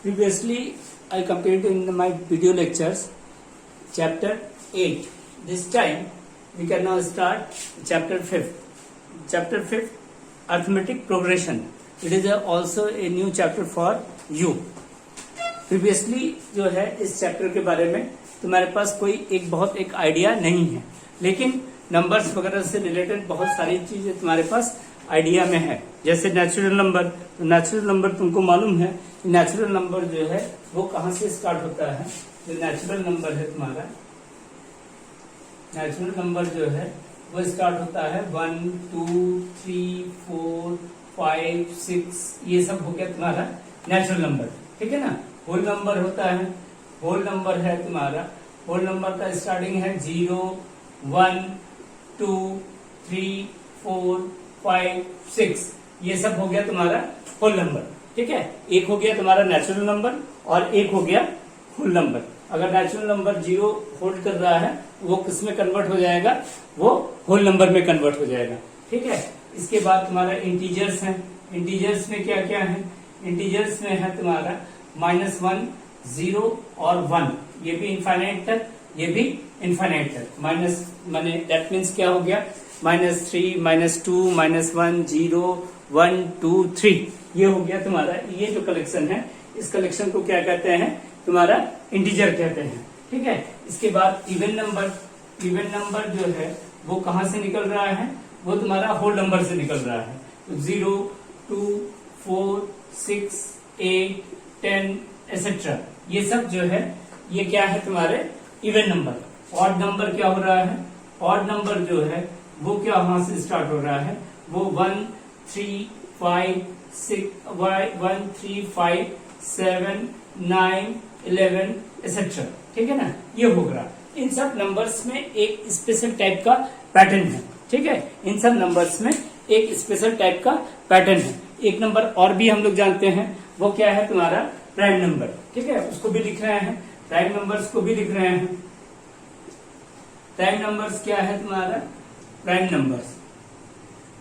Previously, I completed in my video lectures chapter 8. This time, we can now start chapter 5. Chapter 5, arithmetic progression. It is also a new chapter for you. Previously जो है इस chapter के बारे में तुम्हारे पास कोई एक idea नहीं है, लेकिन नंबर्स वगैरह से रिलेटेड बहुत सारी चीजें तुम्हारे पास आइडिया में है। जैसे नेचुरल नंबर, तो नेचुरल नंबर तुमको मालूम है, नेचुरल नंबर जो है वो कहाँ से स्टार्ट होता है। जो नेचुरल नंबर है तुम्हारा, नेचुरल नंबर जो है वो स्टार्ट होता है 1, 2, 3, 4, 5, 6, ये सब हो गया तुम्हारा नेचुरल नंबर, ठीक है ना। होल नंबर होता है, होल नंबर है तुम्हारा, होल नंबर का स्टार्टिंग है 0, 1, 2, 3, 4, 5, 6, ये सब हो गया तुम्हारा होल नंबर, ठीक है। एक हो गया तुम्हारा नेचुरल नंबर और एक हो गया होल नंबर। अगर नेचुरल नंबर 0 होल्ड कर रहा है वो किस में कन्वर्ट हो जाएगा, वो होल नंबर में कन्वर्ट हो जाएगा, ठीक है। इसके बाद तुम्हारा इंटीजर्स है। इंटीजर्स में क्या क्या है, इंटीजर्स में है तुम्हारा -1, 0 और 1, ये भी इनफाइनाइट तक, ये भी इनफाइनाइट तक। माइनस माने दैट मीन्स क्या हो गया, -3, -2, -1, 0, 1, 2, 3, ये हो गया तुम्हारा। ये जो कलेक्शन है, इस कलेक्शन को क्या कहते हैं, तुम्हारा इंटीजर कहते हैं, ठीक है। इसके बाद इवन नंबर, इवन नंबर जो है वो कहां से निकल रहा है, वो तुम्हारा होल नंबर से निकल रहा है। तो 0, 2, 4, 6, 8, 10 एसेट्रा, ये सब जो है ये क्या है तुम्हारे इवन नंबर। ऑड नंबर क्या हो रहा है, ऑड नंबर जो है वो क्या वहां से स्टार्ट हो रहा है, वो 1, 3, 5, 6, 1, 3, 5, 7, 9, 11 एसेट्रा, ठीक है ना। ये हो रहा, इन सब नंबर्स में एक स्पेशल टाइप का पैटर्न है, ठीक है। इन सब नंबर्स में एक स्पेशल टाइप का पैटर्न है। एक नंबर और भी हम लोग जानते हैं, वो क्या है तुम्हारा प्राइम नंबर, ठीक है। उसको भी लिख रहे हैं, प्राइम नंबर्स को भी लिख रहे हैं। प्राइम नंबर्स क्या है तुम्हारा, प्राइम नंबर्स,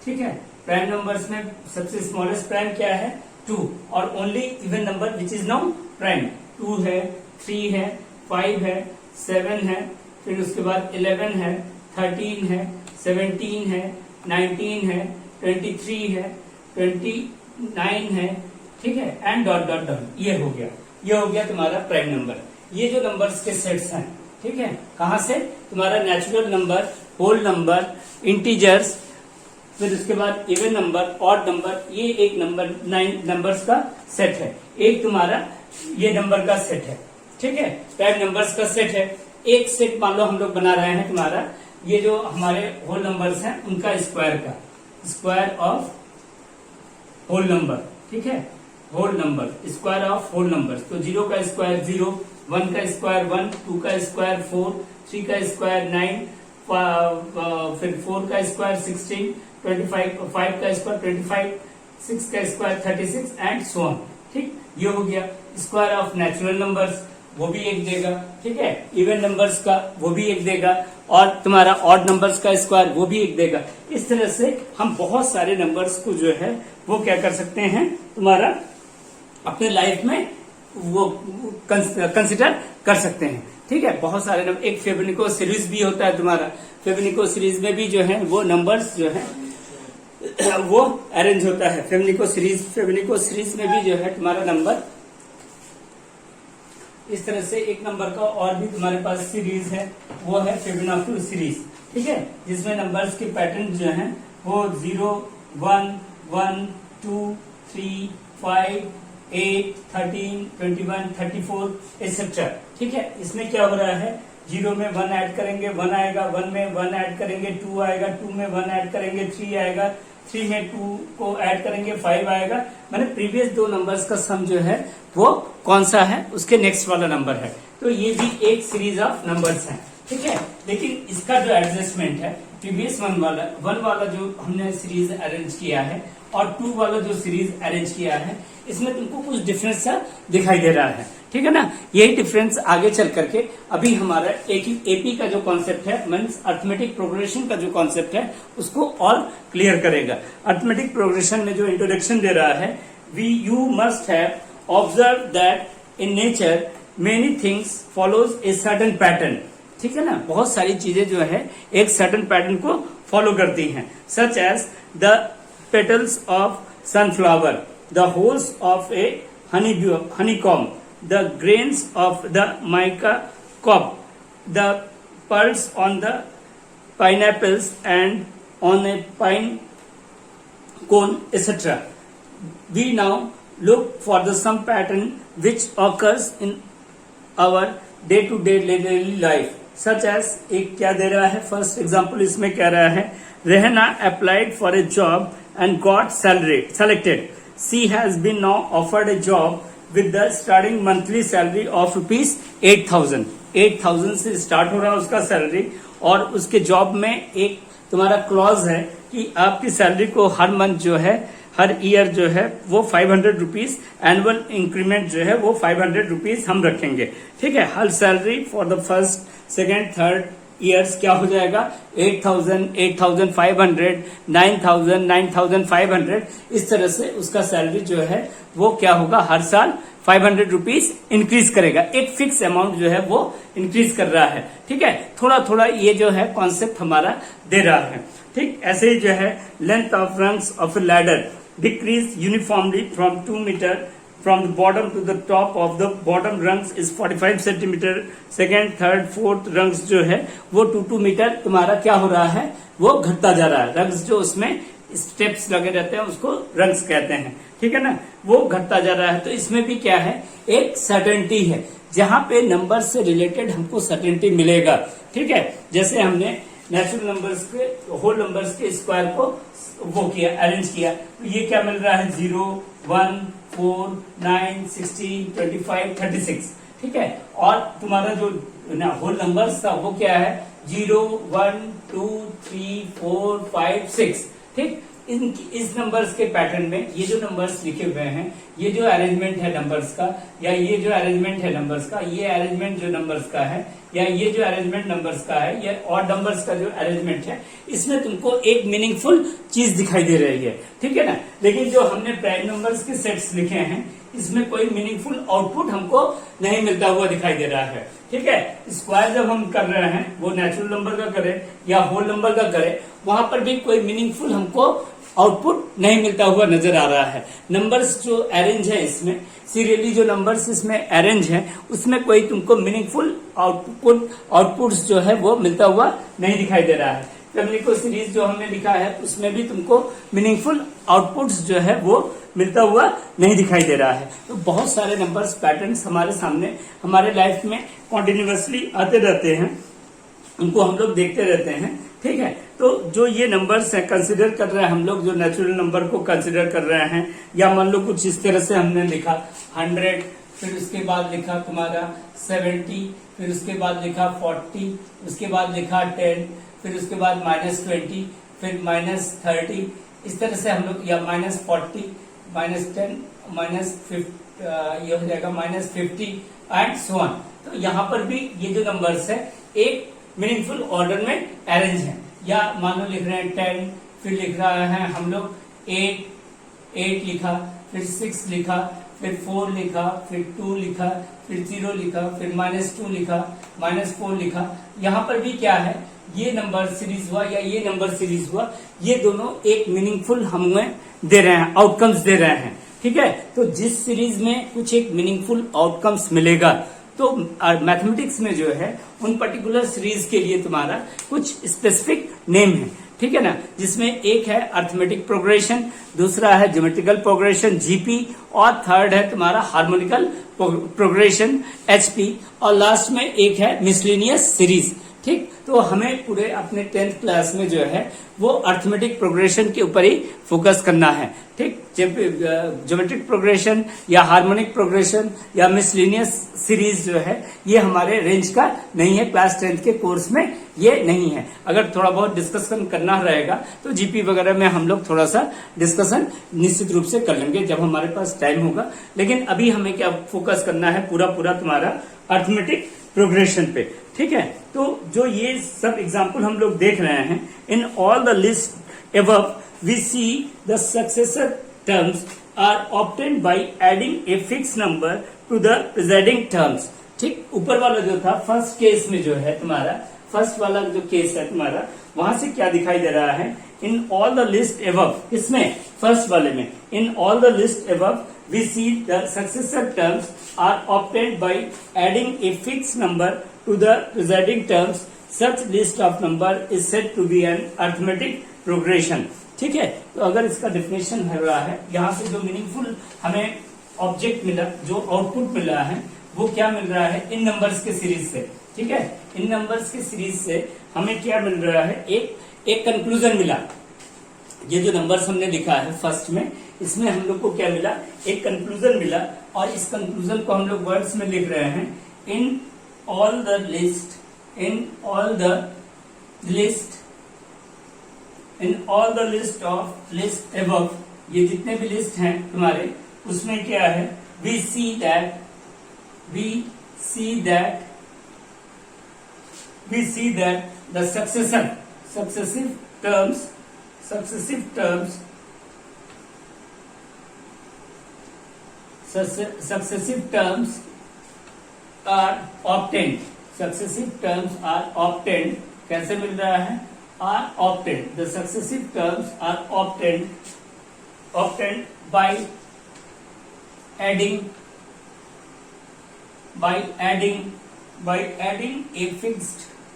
ठीक है। प्राइम नंबर्स में सबसे स्मॉलेस्ट प्राइम क्या है, 2, और only even number which is now prime. 2 है, 3 है, 5 है, 7 है, फिर उसके बाद 11 है, 13 है, 17 है, 19 है, 23 है, 29 है, ठीक है, एंड डॉट डॉट डॉट, ये हो गया। ये हो गया तुम्हारा प्राइम नंबर। ये जो नंबर्स के सेट्स हैं, ठीक है, कहां से, तुम्हारा natural number, whole number, integers, फिर उसके बाद इवन नंबर, ऑड नंबर, ये एक नंबर 9 नंबर्स का सेट है। एक तुम्हारा ये नंबर का सेट है, ठीक है, प्राइम नंबर्स का सेट है। एक सेट मान लो हम लोग बना रहे हैं तुम्हारा, ये जो हमारे होल नंबर्स हैं उनका स्क्वायर का, स्क्वायर ऑफ होल नंबर, ठीक है, whole number, square of whole number. तो 0 का स्क्वायर 0, 1 का स्क्वायर 1, 2 का स्क्वायर 4, 3 का स्क्वायर 9, फिर 4 का स्क्वायर 16, 25, 5 का स्क्वायर 25, 6 का स्क्वायर 36 एंड सो ऑन, ठीक। ये हो गया स्क्वायर ऑफ नेचुरल नंबर्स, वो भी एक देगा, ठीक है। इवन नंबर्स का वो भी एक देगा, और तुम्हारा ऑड नंबर्स का स्क्वायर वो भी एक देगा। इस तरह से हम बहुत सारे नंबर्स को जो है वो क्या कर सकते हैं, तुम्हारा अपने लाइफ में वो कंसिडर कर सकते हैं, ठीक है। बहुत सारे नंबर, एक फेबनिको सीरीज भी होता है तुम्हारा, फेबनिको सीरीज में भी जो है वो नंबर्स जो है वो अरेंज होता है। फेबनिको सीरीज में भी जो है तुम्हारा नंबर इस तरह से, एक नंबर का और भी तुम्हारे पास सीरीज है, वो है फिबोनाची सीरीज, ठीक है, जिसमें नंबर्स के पैटर्न जो हैं वो 0, 1, 1, 2, 3, 5, 8, 13, 21, 34 एसेट्रा, ठीक है। इसमें क्या हो रहा है, 0 में 1 ऐड करेंगे 1 आएगा, 1 में 1 ऐड करेंगे 2 आएगा, 2 में 1 ऐड करेंगे 3 आएगा, 3 में 2 को ऐड करेंगे 5 आएगा। मैंने प्रीवियस 2 नंबर्स का सम जो है वो कौन सा है, उसके नेक्स्ट वाला नंबर है। तो ये भी एक सीरीज ऑफ नंबर्स है, ठीक है। लेकिन इसका जो एडजस्टमेंट है, प्रीवियस 1 वाला जो हमने सीरीज अरेंज किया है और 2 वाला जो सीरीज अरेंज किया है, इसमें तुमको कुछ डिफरेंस सा दिखाई दे रहा है, ठीक है ना। यही डिफरेंस आगे चल करके अभी हमारा एपी का जो कॉन्सेप्ट है, मीन्स अर्थमेटिक प्रोग्रेशन का जो कॉन्सेप्ट है, उसको और क्लियर करेगा। अर्थमेटिक प्रोग्रेशन में जो इंट्रोडक्शन दे रहा है, you must have observe that in nature many things follows a certain pattern. ठीक है ना, बहुत सारी चीजें जो है एक सर्टेन पैटर्न को फॉलो करती हैं, such as the petals of sunflower, the holes of a honeycomb, the grains of the mica cob, the pearls on the pineapples and on a pine cone, etc. We now look for the some pattern which occurs in our day-to-day daily life, such as एक क्या दे रहा है, first example इसमें कह रहा है, Rehana applied for a job and got selected. She has been now offered a job with the starting monthly salary of rupees 8,000. 8,000 से start हो रहा है उसका सैलरी, और उसके जॉब में एक तुम्हारा क्लॉज है कि आपकी सैलरी को हर मंथ जो है, हर ईयर जो है वो 500 रुपीज, एनुअल इंक्रीमेंट जो है वो 500 रुपीज हम रखेंगे। ठीक है, her salary for the first, second, third years क्या हो जाएगा, 8,000, 8,500, 9,000, 9,500, इस तरह से उसका सैलरी जो है वो क्या होगा, हर साल 500 रुपीज इंक्रीज करेगा। एक फिक्स अमाउंट जो है वो इंक्रीज कर रहा है। ठीक है, थोड़ा थोड़ा ये जो है कॉन्सेप्ट हमारा दे रहा है। ठीक, ऐसे ही जो है length of rungs of a ladder decreases uniformly from 2 metre from the bottom to the top of the bottom rungs is 45 centimetre, second, third, fourth rungs जो है वो 2 मीटर तुम्हारा क्या हो रहा है, वो घटता जा रहा है। रंग्स जो उसमें स्टेप्स लगे रहते हैं उसको रंग्स कहते हैं। ठीक है ना, वो घटता जा रहा है। तो इसमें भी क्या है, एक सर्टेनिटी है, जहां पे नंबर से रिलेटेड हमको सर्टेनिटी मिलेगा। ठीक है, जैसे हमने नेचुरल नंबर्स के, होल नंबर्स के स्क्वायर को वो किया, अरेंज किया, तो ये क्या मिल रहा है, 0, 1, 4, 9, 16, 25, 36। ठीक है, और तुम्हारा जो होल नंबर्स था वो क्या है, 0, 1, 2, 3, 4, 5, 6। ठीक, इस नंबर्स के पैटर्न में ये जो नंबर्स लिखे हुए हैं, ये जो अरेंजमेंट है नंबर्स का, या ये जो अरेंजमेंट है नंबर्स का, ये अरेंजमेंट जो नंबर्स का है, या ये जो अरेंजमेंट नंबर्स का है, या और नंबर्स का जो अरेंजमेंट है, इसमें तुमको एक मीनिंगफुल चीज दिखाई दे रही है। ठीक है ना, लेकिन जो हमने प्राइम नंबर्स के सेट्स लिखे हैं, इसमें कोई मीनिंगफुल आउटपुट हमको नहीं मिलता हुआ दिखाई दे रहा है। ठीक है, स्क्वायर जब हम कर रहे हैं, वो नेचुरल नंबर का करें या होल नंबर का करें, वहां पर भी कोई मीनिंगफुल हमको आउटपुट नहीं मिलता हुआ नजर आ रहा है। नंबर्स जो अरेंज है इसमें, सीरियली जो नंबर्स इसमें अरेंज है, उसमेट कोई तुमको मीनिंगफुल आउटपुट्स जो है वो मिलता हुआ नहीं दिखाई दे रहा है। फेमिनिको सीरीज जो हमने लिखा है उसमें भी तुमको मीनिंगफुल आउटपुट्स जो है वो मिलता हुआ नहीं दिखाई दे रहा है। तो बहुत सारे नंबर्स पैटर्न्स हमारे सामने, हमारे लाइफ में कॉन्टिन्यूसली आते रहते हैं, उनको हम लोग देखते रहते हैं। ठीक है, तो जो ये नंबर्स हैं, कंसिडर कर रहे हैं हम लोग, जो नेचुरल नंबर को कंसिडर कर रहे हैं, या मान लो कुछ इस तरह से हमने लिखा 100, फिर उसके बाद लिखा तुम्हारा 70, फिर उसके बाद लिखा 40, उसके बाद लिखा 10, फिर उसके बाद -20, फिर -30, इस तरह से हम लोग, या -40, -10, -50, ये हो जाएगा -50 एंड सो ऑन। तो यहाँ पर भी ये जो नंबर्स है एक मीनिंगफुल ऑर्डर में अरेंज है। या मान लो लिख रहे हैं 10, फिर लिख रहा है हम लोग 8 लिखा, फिर 6 लिखा, फिर 4 लिखा, फिर 2 लिखा, फिर 0 लिखा, फिर -2 लिखा, -4 लिखा। यहाँ पर भी क्या है, ये नंबर सीरीज हुआ या ये नंबर सीरीज हुआ, ये दोनों एक मीनिंगफुल हमें दे रहे हैं, आउटकम्स दे रहे हैं। ठीक है, तो जिस सीरीज में कुछ एक मीनिंगफुल आउटकम्स मिलेगा, तो मैथमेटिक्स में जो है उन पर्टिकुलर सीरीज के लिए तुम्हारा कुछ स्पेसिफिक नेम है। ठीक है ना, जिसमें एक है अर्थमेटिक प्रोग्रेशन, दूसरा है ज्योमेट्रिकल प्रोग्रेशन जीपी, और थर्ड है तुम्हारा हार्मोनिकल प्रोग्रेशन एचपी, और लास्ट में एक है मिसलेनियस सीरीज। ठीक, तो हमें पूरे अपने 10th क्लास में जो है वो अर्थमेटिक प्रोग्रेशन के ऊपर ही फोकस करना है। ठीक, ज्योमेट्रिक प्रोग्रेशन या हार्मोनिक प्रोग्रेशन या मिसलेनियस सीरीज जो है ये हमारे रेंज का नहीं है, क्लास 10th के कोर्स में ये नहीं है। अगर थोड़ा बहुत डिस्कशन करना रहेगा तो जीपी वगैरह में हम लोग थोड़ा सा डिस्कशन निश्चित रूप से कर लेंगे जब हमारे पास टाइम होगा, लेकिन अभी हमें क्या फोकस करना है, पूरा तुम्हारा अर्थमेटिक प्रोग्रेशन पे। ठीक है, तो जो ये सब एग्जाम्पल हम लोग देख रहे हैं, in all the list above we see the successor terms are obtained by adding a fix number to the preceding terms. ठीक, ऊपर वाला जो था फर्स्ट केस में जो है तुम्हारा, फर्स्ट वाला जो केस है तुम्हारा, वहां से क्या दिखाई दे रहा है, इन ऑल द लिस्ट एबव, इसमें फर्स्ट वाले में, इन all the list above we see the successive terms are obtained by adding a fixed number to the preceding terms. Such list of number is said to be an arithmetic progression. ठीक है, तो अगर इसका definition है रहा है, यहाँ से जो मीनिंगफुल हमें ऑब्जेक्ट मिला, जो आउटपुट मिल रहा है, वो क्या मिल रहा है, इन नंबर्स के सीरीज से। ठीक है, इन नंबर्स के सीरीज से हमें क्या मिल रहा है, एक कंक्लूजन मिला। ये जो नंबर्स हमने लिखा है फर्स्ट में, इसमें हम लोग को क्या मिला, एक कंक्लूजन मिला, और इस कंक्लूजन को हम लोग वर्ड्स में लिख रहे हैं, in all the list, in all the list, in all the list of list above, ये जितने भी लिस्ट हैं तुम्हारे, उसमें क्या है, we see that the successive terms are obtained. Successive terms are obtained. कैसे मिल रहा है, are obtained. The successive terms are obtained by adding a fixed number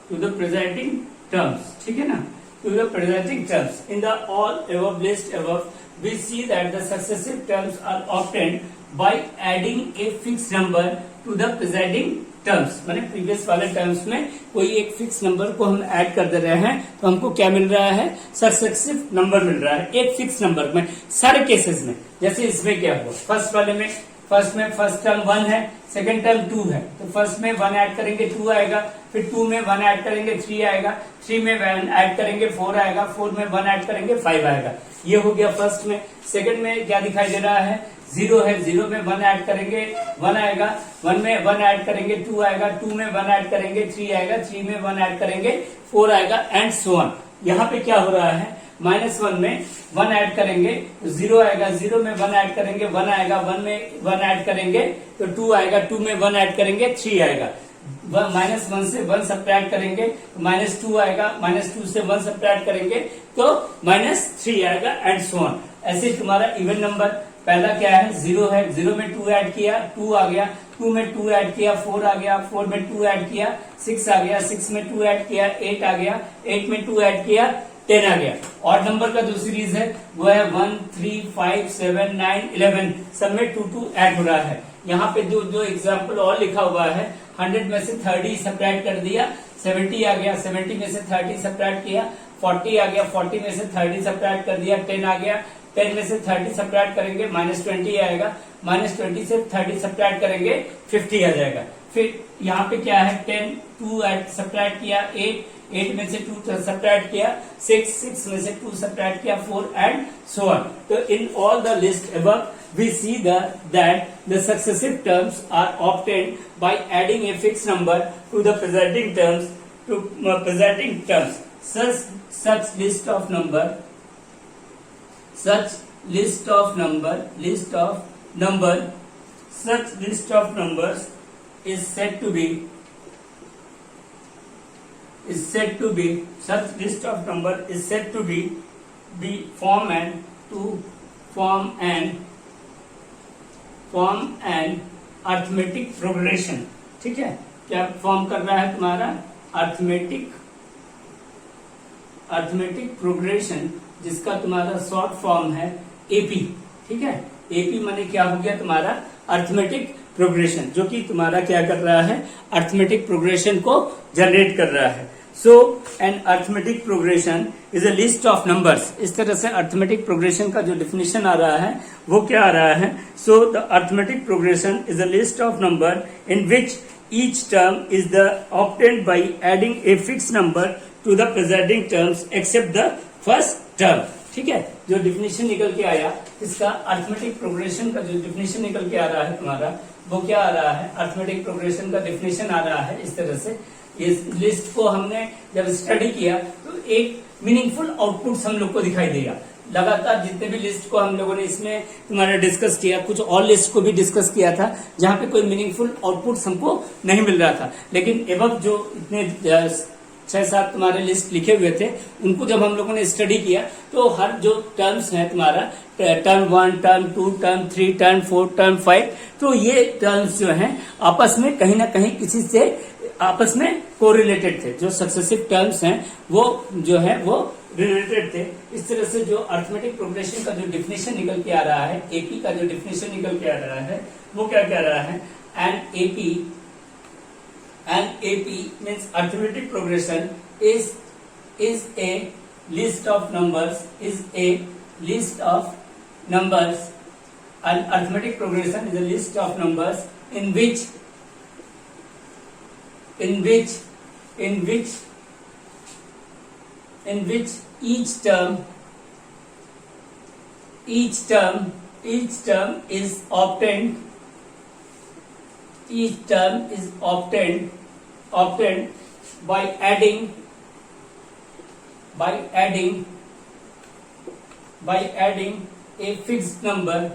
to the presiding terms, ठीक है ना, to the presiding terms. In the all above list above, we see that the successive terms are obtained by adding a fixed number to the presiding terms. माने previous वाले terms में कोई एक fix number को हम add कर दे रहे हैं, तो हमको क्या मिल रहा है, सक्सेसिव नंबर मिल रहा है, एक फिक्स नंबर में सारे केसेस में। जैसे इसमें क्या हुआ, फर्स्ट वाले में, फर्स्ट टर्म 1 है, सेकंड टर्म 2 है, तो फर्स्ट में 1 ऐड करेंगे 2 आएगा, फिर 2 में 1 ऐड करेंगे 3 आएगा, 3 में 1 ऐड करेंगे 4 आएगा, 4 में 1 ऐड करेंगे 5 आएगा। ये हो गया फर्स्ट में। सेकंड में क्या दिखाई दे रहा है, 0 है, 0 में 1 ऐड करेंगे 1 आएगा, 1 में 1 ऐड करेंगे 2 आएगा, 2 में 1 ऐड करेंगे 3 आएगा, 3 में 1 ऐड करेंगे 4 आएगा, एंड सो ऑन। यहाँ पे क्या हो रहा है, -1 में 1 ऐड करेंगे तो 0 आएगा, 0 में 1 ऐड करेंगे 1 आएगा, 1 में 1 ऐड करेंगे तो 2 आएगा, 2 में 1 ऐड करेंगे 3 आएगा, -1 से 1 सब्ट्रैक्ट करेंगे तो -2 आएगा, -2 से 1 सब्ट्रैक्ट करेंगे तो -3 आएगा, एंड सो ऑन। ऐसे तुम्हारा इवन नंबर, पहला क्या है, 0 है, 0 में 2 ऐड किया 2 आ गया, 2 में 2 ऐड किया 4 आ गया, 4 में 2 ऐड किया 6 आ गया, 6 में 2 ऐड किया 8 आ गया, 8 में 2 ऐड किया 10 आ गया। ऑड नंबर का जो सीरीज है वो है 1 3 5 7 9 11, सब में 2 ऐड हो रहा है। यहाँ पे जो एग्जाम्पल और लिखा हुआ है, 100 में से 30 सब्ट्रैक्ट कर दिया, 70 आ गया, 70 में से 30 सब्ट्रैक्ट किया, 40 आ गया, 40 में से 30 सब्ट्रैक्ट कर दिया, 10 आ गया, 10 में से 30 सब्ट्रैक्ट करेंगे -20 आएगा, -20 से 30 सब्ट्रैक्ट करेंगे 50 आ जाएगा। फिर यहाँ पे क्या है, 10 2 सब्ट्रैक्ट किया, 8 में से 2 सब्ट्रैक्ट किया, 6 में से 2 सब्ट्रैक्ट किया, 4 एंड सो ऑन। तो in all the list above we see that the successive terms are obtained by adding a fixed number to the preceding terms. Such list of numbers is said to be form an arithmetic progression। ठीक है, क्या form कर रहा है तुम्हारा, arithmetic progression, जिसका तुम्हारा short form है एपी। ठीक है, एपी माने क्या हो गया तुम्हारा, अर्थमेटिक प्रोग्रेशन, जो कि तुम्हारा क्या कर रहा है, अर्थमेटिक प्रोग्रेशन को जनरेट कर रहा है। So an arithmetic progression is a list of numbers. इस तरह से अर्थमेटिक प्रोग्रेशन का जो डिफिनेशन आ रहा है वो क्या आ रहा है, so the arithmetic progression is a list of number in which each term is the obtained by adding a fixed number to the preceding terms except the first term. ठीक है, जो डिफिनेशन निकल के आया इसका अर्थमेटिक प्रोग्रेशन का जो definition निकल के आ रहा है तुम्हारा, वो क्या आ रहा है, अर्थमेटिक प्रोग्रेशन का डिफिनेशन आ रहा है इस तरह से। इस लिस्ट को हमने जब स्टडी किया तो एक मीनिंगफुल आउटपुट्स हम लोग को दिखाई देगा। लगातार जितने भी लिस्ट को हम लोगों ने इसमें तुम्हारा डिस्कस किया, कुछ और लिस्ट को भी डिस्कस किया था जहां पे कोई मीनिंगफुल आउटपुट्स हमको नहीं मिल रहा था, लेकिन एबव जो इतने 6-7 तुम्हारे लिस्ट लिखे हुए थे उनको जब हम लोगों ने स्टडी किया तो हर जो टर्म्स है तुम्हारा term 1, term 2, term 3, term 4, term 5, तो ये टर्म्स जो हैं आपस में कहीं ना कहीं किसी से आपस में कोरिलेटेड थे। जो सक्सेसिव टर्म्स हैं वो जो है वो रिलेटेड थे। इस तरह से जो अर्थमेटिक प्रोग्रेशन का जो डिफिनेशन निकल के आ रहा है, एपी का जो डिफिनेशन निकल के आ रहा है वो क्या कह रहा है, an AP means arithmetic progression is a list of numbers, is a list of numbers. An arithmetic progression is a list of numbers in which each term is obtained by adding a fixed number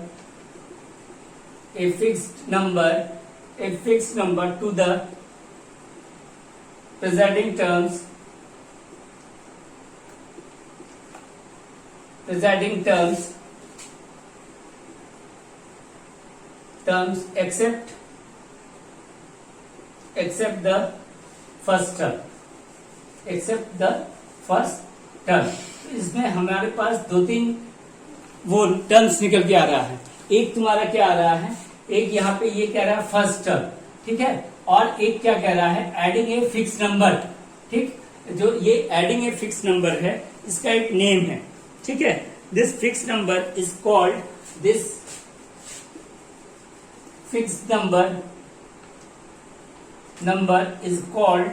to the preceding terms except the first term. इसमें हमारे पास 2-3 वो terms निकल के आ रहा है। एक तुम्हारा क्या आ रहा है, एक यहाँ पे ये कह रहा है फर्स्ट टर्म, ठीक है, और एक क्या कह रहा है, एडिंग ए फिक्स नंबर। ठीक, जो ये एडिंग ए फिक्स नंबर है इसका एक नेम है, ठीक है। This fix number is called this fix number is called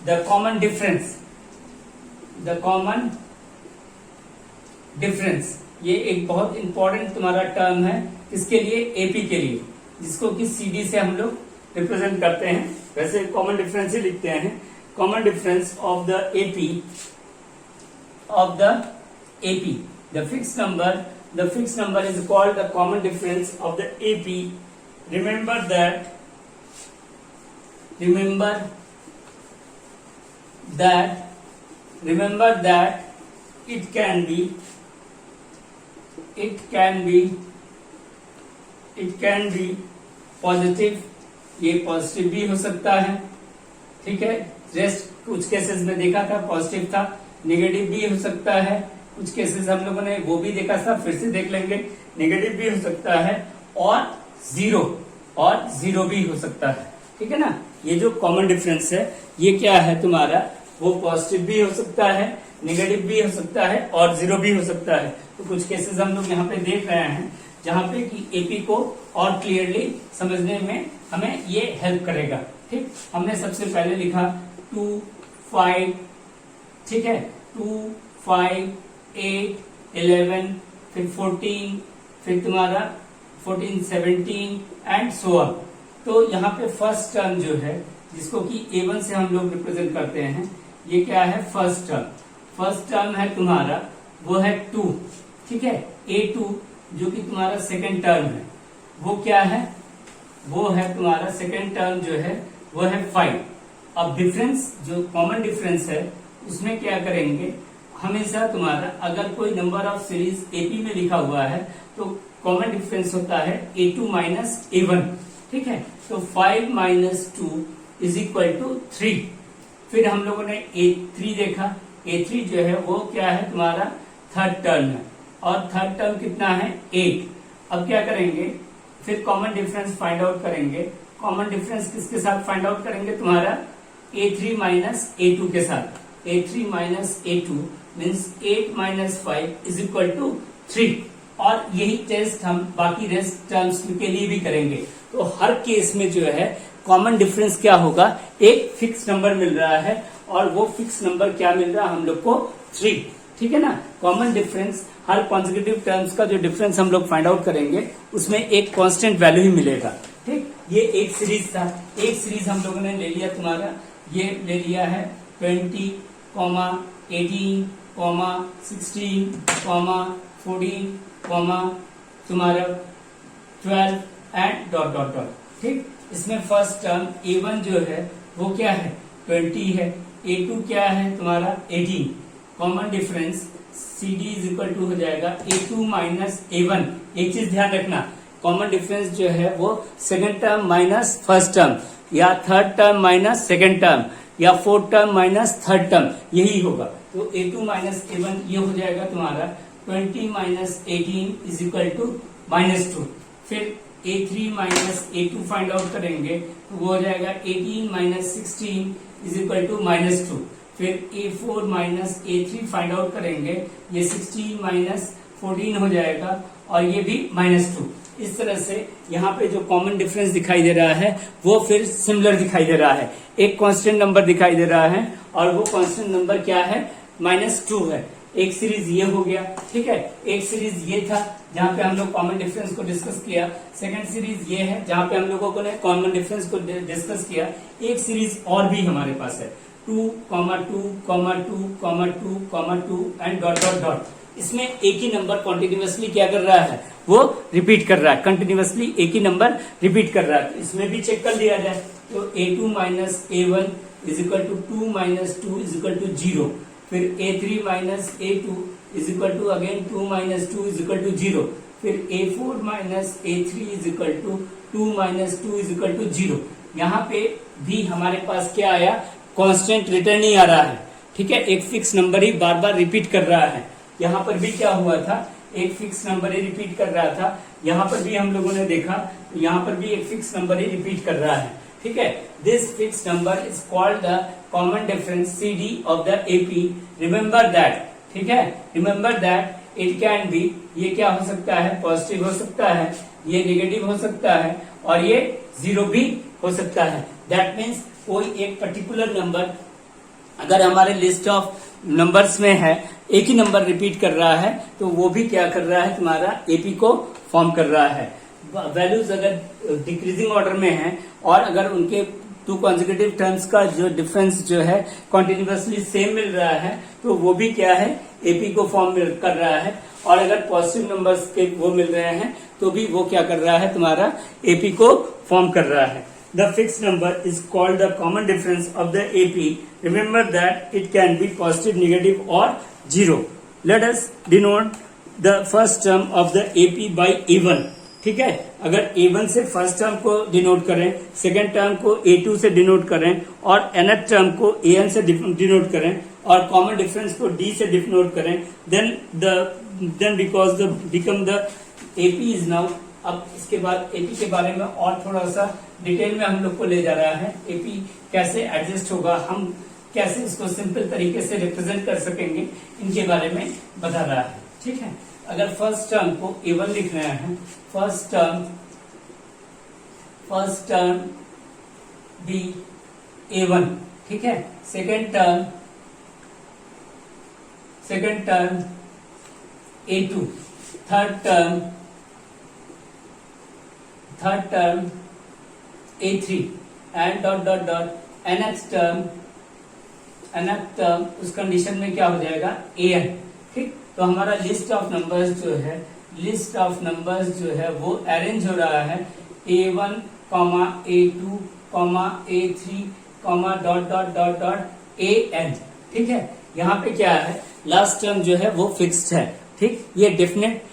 the common difference। ये एक बहुत इंपॉर्टेंट तुम्हारा टर्म है, किसके लिए, एपी के लिए, जिसको कि सीडी से हम लोग रिप्रेजेंट करते हैं। वैसे कॉमन डिफरेंस ही लिखते हैं, common difference of the AP the fix number is called the common difference of the AP। remember that it can be positive, ये पॉजिटिव भी हो सकता है, ठीक है। रेस्ट कुछ केसेस में देखा था पॉजिटिव था, नेगेटिव भी हो सकता है, कुछ केसेस हम लोगों ने वो भी देखा था, फिर से देख लेंगे, नेगेटिव भी हो सकता है और जीरो भी हो सकता है, ठीक है ना। ये जो कॉमन डिफरेंस है ये क्या है तुम्हारा, वो पॉजिटिव भी हो सकता है, नेगेटिव भी हो सकता है और जीरो भी हो सकता है। तो कुछ केसेस हम लोग यहाँ पे देख रहे हैं जहां पे कि एपी को और क्लियरली समझने में हमें ये हेल्प करेगा। ठीक, हमने सबसे पहले लिखा 2, 5, ठीक है, 2, 5, 8, 11, फिर 14, फिर तुम्हारा 14, 17 एंड सो ऑन। तो यहाँ पे फर्स्ट टर्म जो है जिसको कि A1 से हम लोग रिप्रेजेंट करते हैं, ये क्या है, फर्स्ट टर्म है तुम्हारा, वो है 2, ठीक है। A2 जो कि तुम्हारा सेकेंड टर्म है, वो क्या है, वो है तुम्हारा सेकेंड टर्म जो है वो है 5। अब डिफरेंस जो कॉमन डिफरेंस है उसमें क्या करेंगे, हमेशा तुम्हारा अगर कोई नंबर ऑफ सीरीज एपी में लिखा हुआ है तो कॉमन डिफरेंस होता है A2 माइनस A1, ठीक है। तो 5 माइनस 2 इज इक्वल टू 3। फिर हम लोगों ने A3 देखा, A3 जो है वो क्या है तुम्हारा थर्ड टर्म है, और थर्ड टर्म कितना है, 8। अब क्या करेंगे, फिर कॉमन डिफरेंस फाइंड आउट करेंगे। कॉमन डिफरेंस किसके साथ फाइंड आउट करेंगे, तुम्हारा A3 माइनस A2 के साथ। A3 minus A2 means 8 minus 5 is equal to 3। और यही टेस्ट हम बाकी रेस्ट टर्म्स के लिए भी करेंगे। तो हर केस में जो है कॉमन डिफरेंस क्या होगा, एक फिक्स नंबर मिल रहा है और वो फिक्स नंबर क्या मिल रहा है हम लोग को 3, ठीक है ना। कॉमन डिफरेंस, हर कॉन्सेक्यूटिव टर्म्स का जो डिफरेंस हम लोग फाइंड आउट करेंगे उसमें एक कांस्टेंट वैल्यू ही मिलेगा, ठीक। ये एक सीरीज था, एक सीरीज हम लोगों ने ले लिया, तुम्हारा ये ले लिया है 20, 18, 16, 14, तुम्हारा 12 एंड डॉट डॉट डॉट, ठीक। इसमें फर्स्ट टर्म A1 जो है वो क्या है 20 है, A2 क्या है तुम्हारा 18। Common difference CD is equal to हो जाएगा A2 माइनस A1। एक चीज ध्यान रखना, कॉमन डिफरेंस जो है वो second term minus first term या third term minus second term या fourth term minus third term, यही होगा। तो A2 माइनस A1 ये हो जाएगा तुम्हारा 20 माइनस 18 इज इक्वल टू -2। फिर A3 minus A2 find out करेंगे तो वो हो जाएगा 18 माइनस 16 इज इक्वल टू -2। फिर A4 minus A3 find out करेंगे, ये 16 माइनस 14 हो जाएगा और ये भी -2। इस तरह से यहाँ पे जो कॉमन डिफरेंस दिखाई दे रहा है वो फिर सिमिलर दिखाई दे रहा है, एक कांस्टेंट नंबर दिखाई दे रहा है और वो कांस्टेंट नंबर क्या है -2 है। एक सीरीज ये हो गया, ठीक है। एक सीरीज ये था जहाँ पे हम लोग कॉमन डिफरेंस को डिस्कस किया। सेकंड सीरीज ये है जहाँ पे हम लोगों ने कॉमन डिफरेंस को डिस्कस किया। एक सीरीज और भी हमारे पास है 2, 2, 2, 2 एंड डॉट डॉट डॉट। इसमें एक ही नंबर कॉन्टिन्यूअसली क्या कर रहा है, वो रिपीट कर रहा है, कंटिन्यूअसली एक ही नंबर रिपीट कर रहा है। तो इसमें भी चेक कर लिया जाए तो A2 minus A1 is equal to 2 minus 2 is equal to 0। फिर A3 minus A2 is equal to again 2 minus 2 is equal to 0। फिर A4 minus A3 is equal to 2 minus 2 is equal to 0। यहाँ पे भी हमारे पास क्या आया, constant return ही आ रहा है, ठीक है। एक फिक्स नंबर ही बार बार रिपीट कर रहा है। यहाँ पर भी क्या हुआ था, एक फिक्स नंबर ही रिपीट कर रहा था। यहाँ पर भी हम लोगों ने देखा, यहाँ पर भी एक फिक्स नंबर ही रिपीट कर रहा है, ठीक है। This fix number is called the common difference CD of the AP। Remember that, ठीक है, remember that it can be, ये क्या हो सकता है, पॉजिटिव हो सकता है, ये नेगेटिव हो सकता है और ये 0 भी हो सकता है। दैट मीन्स कोई एक पर्टिकुलर नंबर अगर हमारे लिस्ट ऑफ नंबर्स में है, एक ही नंबर रिपीट कर रहा है तो वो भी क्या कर रहा है, तुम्हारा AP को फॉर्म कर रहा है। वैल्यूज अगर डिक्रीजिंग ऑर्डर में है और अगर उनके 2 कॉन्सेक्यूटिव टर्म्स का जो डिफरेंस जो है कॉन्टिन्यूअसली सेम मिल रहा है तो वो भी क्या है, AP को फॉर्म कर रहा है। और अगर पॉजिटिव नंबर्स के वो मिल रहे हैं तो भी वो क्या कर रहा है, तुम्हारा AP को फॉर्म कर रहा है। The fixed number is called the common difference of the AP. Remember that it can be positive, negative or 0. Let us denote the first term of the AP by A1. ठीक है, अगर A1 से first term को denote करें, second term को A2 से denote करें और nth टर्म को AN से डिनोट करें और कॉमन डिफरेंस को D से डिनोट करें, then because the become the AP is now। अब इसके बाद एपी के बारे में और थोड़ा सा डिटेल में हम लोग को ले जा रहा है। एपी कैसे एडजस्ट होगा, हम कैसे इसको सिंपल तरीके से रिप्रेजेंट कर सकेंगे, इनके बारे में बता रहा है, ठीक है। अगर फर्स्ट टर्म को A1 लिख रहे हैं, फर्स्ट टर्म बी A1, ठीक है। Second term A2, third term A3 and dot dot dot nth term उस कंडीशन में क्या हो जाएगा, AN, ठीक। तो हमारा लिस्ट ऑफ नंबर्स जो है वो अरेंज हो रहा है A1, A2, A3, dot dot dot dot AN, ठीक है। यहाँ पे क्या है, लास्ट टर्म जो है वो फिक्स्ड है, ठीक। ये डेफिनेट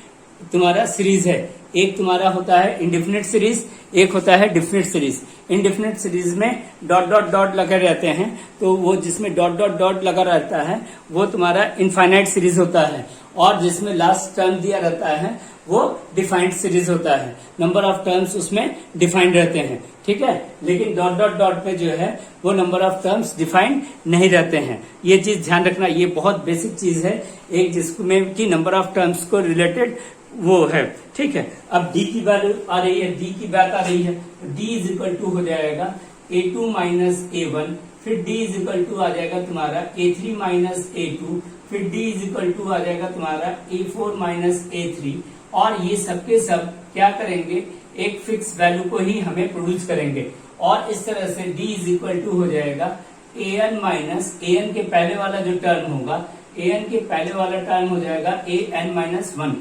तुम्हारा सीरीज है। एक तुम्हारा होता है इंडेफिनिट सीरीज, एक होता है डेफिनिट सीरीज। इंडेफिनिट सीरीज में डॉट डॉट डॉट लगे रहते हैं, तो वो जिसमें डॉट डॉट डॉट लगा रहता है वो तुम्हारा इनफाइनाइट सीरीज होता है और जिसमें लास्ट टर्म दिया रहता है वो डिफाइंड सीरीज होता है। नंबर ऑफ टर्म्स उसमें डिफाइंड रहते हैं, ठीक है। लेकिन डॉट डॉट डॉट में जो है वो नंबर ऑफ टर्म्स डिफाइंड नहीं रहते हैं। ये चीज ध्यान रखना, ये बहुत बेसिक चीज है, एक जिसमें कि नंबर ऑफ टर्म्स को रिलेटेड वो है, ठीक है। अब डी की वैल्यू आ रही है, डी की बात आ रही है, डी इज इक्वल टू हो जाएगा A2 माइनस A1, फिर D इज इक्वल टू आ जाएगा तुम्हारा A3 माइनस A2, फिर D इज इक्वल टू आ जाएगा तुम्हारा A4 माइनस A3, और ये सब के सब क्या करेंगे, एक फिक्स वैल्यू को ही हमें प्रोड्यूस करेंगे, और इस तरह से D इज इक्वल टू हो जाएगा an माइनस an के पहले वाला जो टर्म होगा, an के पहले वाला टर्म हो जाएगा an minus one,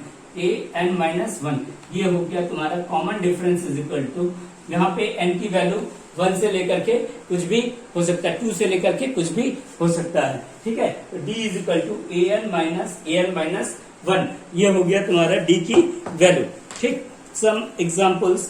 an minus one. ये हो गया तुम्हारा common difference is equal to, यहाँ पे n की वैल्यू 1 से लेकर के कुछ भी हो सकता है, 2 से लेकर के कुछ भी हो सकता है, ठीक है। तो d is equal to an minus one, ये हो गया तुम्हारा d की वैल्यू, ठीक। सम एग्जाम्पल्स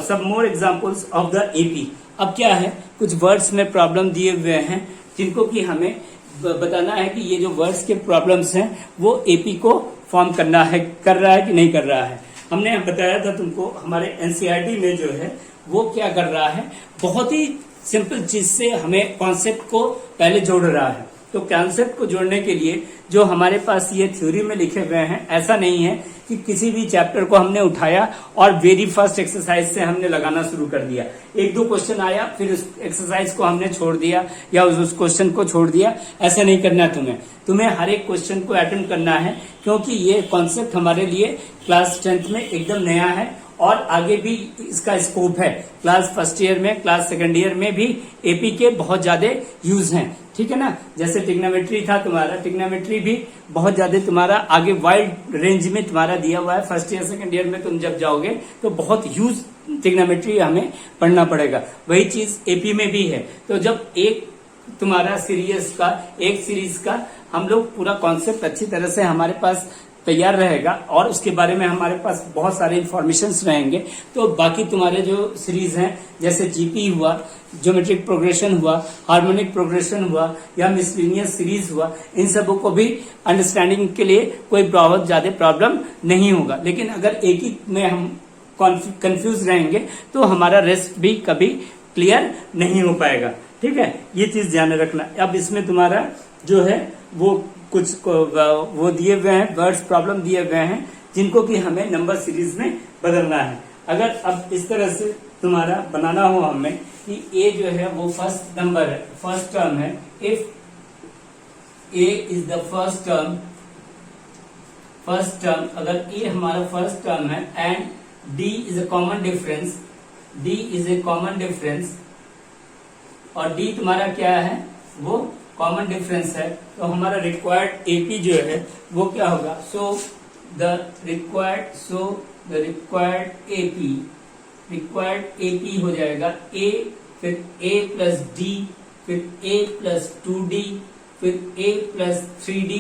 सब more examples of the AP. अब क्या है, कुछ वर्ड्स में प्रॉब्लम दिए हुए हैं जिनको कि हमें बताना है कि ये जो वर्ड्स के प्रॉब्लम्स हैं वो एपी को फॉर्म करना है, कर रहा है कि नहीं कर रहा है। हमने बताया था तुमको हमारे एनसीईआरटी में जो है वो क्या कर रहा है, बहुत ही सिंपल चीज से हमें कॉन्सेप्ट को पहले जोड़ रहा है। तो कॉन्सेप्ट को जोड़ने के लिए जो हमारे पास ये थ्योरी में लिखे हुए हैं, ऐसा नहीं है कि किसी भी चैप्टर को हमने उठाया और वेरी फर्स्ट एक्सरसाइज से हमने लगाना शुरू कर दिया, एक दो क्वेश्चन आया फिर उस एक्सरसाइज को हमने छोड़ दिया या उस क्वेश्चन को छोड़ दिया, ऐसा नहीं करना तुम्हें हर एक क्वेश्चन को अटेम्प्ट करना है, क्योंकि ये कॉन्सेप्ट हमारे लिए क्लास 10th में एकदम नया है और आगे भी इसका स्कोप है। क्लास फर्स्ट ईयर में, क्लास सेकंड ईयर में भी एपी के बहुत ज्यादा यूज हैं, ठीक है ना। जैसे ट्रिग्नोमेट्री था तुम्हारा, ट्रिग्नोमेट्री भी बहुत ज्यादा तुम्हारा आगे वाइड रेंज में तुम्हारा दिया हुआ है। फर्स्ट ईयर सेकंड ईयर में तुम जब जाओगे तो बहुत ह्यूज ट्रिग्नोमेट्री हमें पढ़ना पड़ेगा, वही चीज एपी में भी है। तो जब एक तुम्हारा सीरीज का हम लोग पूरा कॉन्सेप्ट अच्छी तरह से हमारे पास तैयार रहेगा और उसके बारे में हमारे पास बहुत सारे इंफॉर्मेशंस रहेंगे, तो बाकी तुम्हारे जो सीरीज हैं जैसे जीपी हुआ, ज्योमेट्रिक प्रोग्रेशन हुआ, हार्मोनिक प्रोग्रेशन हुआ या मिसलिनियस सीरीज हुआ, इन सबों को भी अंडरस्टैंडिंग के लिए कोई बहुत ज्यादा प्रॉब्लम नहीं होगा। लेकिन अगर एक ही में हम कंफ्यूज रहेंगे तो हमारा रेस्ट भी कभी क्लियर नहीं हो पाएगा, ठीक है। ये चीज ध्यान रखना। अब इसमें तुम्हारा जो है वो कुछ वो दिए हुए हैं वर्ड्स, प्रॉब्लम दिए हुए हैं जिनको कि हमें नंबर सीरीज में बदलना है। अगर अब इस तरह से तुम्हारा बनाना हो हमें कि ए जो है वो फर्स्ट नंबर है, फर्स्ट टर्म है, if A is the first term, अगर ए हमारा फर्स्ट टर्म है and D is a common difference, और डी तुम्हारा क्या है, वो कॉमन डिफरेंस है, तो हमारा रिक्वायर्ड एपी जो है वो क्या होगा, सो द रिक्वायर्ड एपी हो जाएगा ए, फिर ए प्लस डी, फिर ए प्लस 2d, फिर ए प्लस 3d,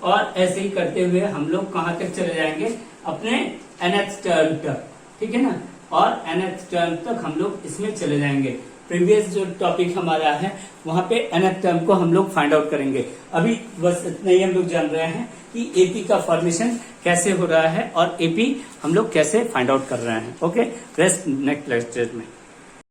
और ऐसे ही करते हुए हम लोग कहां तक चले जाएंगे, अपने nth टर्म तक, ठीक है ना। और nth टर्म तक हम लोग इसमें चले जाएंगे। प्रीवियस जो टॉपिक हमारा है वहां पे nth टर्म को हम लोग फाइंड आउट करेंगे। अभी बस इतना ही हम लोग जान रहे हैं कि एपी का फॉर्मेशन कैसे हो रहा है और एपी हम लोग कैसे फाइंड आउट कर रहे हैं। ओके, रेस्ट नेक्स्ट लेक्चर में।